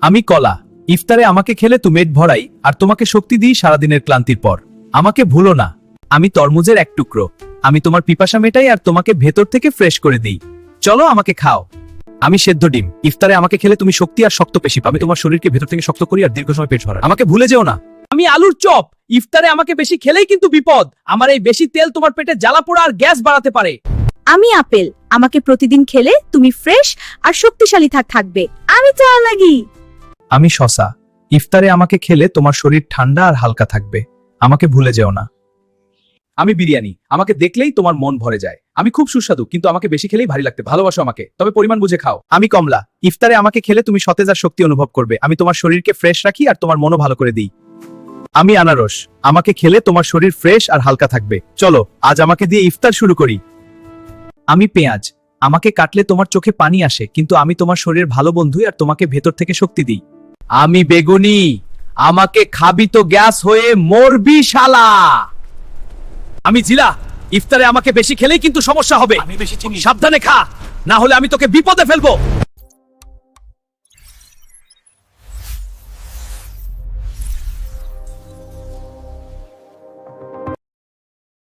আমি কলা। ইফতারে আমাকে খেলে তুমি পেট ভরাই আর তোমাকে শক্তি দিই সারাদিনের ক্লান্তির পর। আমাকে ভুলো না। আমি তরমুজের এক টুকরো। আমি তোমার পিপাসা মেটাই আর তোমাকে ভেতর থেকে ফ্রেশ করে দিই। চলো আমাকে খাও। আমি সেদ্ধ ডিম। ইফতারে আমাকে খেলে তুমি শক্তি আর শক্ত পেশি পাবে। তোমার শরীরকে ভেতর থেকে শক্ত করি আর দীর্ঘ সময় পেট ভরা। আমাকে ভুলে যেও না। আমি আলুর চপ। ইফতারে আমাকে বেশি খেলেই কিন্তু বিপদ। আমার এই বেশি তেল তোমার পেটে জ্বালা পোড়া আর গ্যাস বাড়াতে পারে। আমি আপেল। আমাকে প্রতিদিন খেলে তুমি ফ্রেশ আর শক্তিশালী থাকবে। আমি চা লাগি। আমি শসা। ইফতারে আমাকে খেলে তোমার শরীর ঠান্ডা আর হালকা থাকবে। আমাকে ভুলে যেও না। আমি বিরিয়ানি। আমাকে দেখলেই তোমার মন ভরে যায়। আমি খুব সুস্বাদু, কিন্তু আমাকে বেশি খেলেই ভারী লাগতে। ভালোবাসো আমাকে, তবে পরিমাণ বুঝে খাও। আমি কমলা। ইফতারে আমাকে খেলে তুমি সতেজ আর শক্তি অনুভব করবে। আমি তোমার শরীরকে ফ্রেশ রাখি আর তোমার মনও ভালো করে দিই। আমি আনারস। আমাকে খেলে তোমার শরীর ফ্রেশ আর হালকা থাকবে। চলো আজ আমাকে দিয়ে ইফতার শুরু করি। আমি পেঁয়াজ। আমাকে কাটলে তোমার চোখে পানি আসে, কিন্তু আমি তোমার শরীরের ভালো বন্ধু আর তোমাকে ভেতর থেকে শক্তি দিই। আমি বেগুনি। আমাকে খাবি তো গ্যাস হয়ে মরবি শালা। আমি জিলা। ইফতারে আমাকে বেশি খেলেই কিন্তু সমস্যা হবে। সাবধানে খা, না হলে আমি তোকে বিপদে ফেলবো।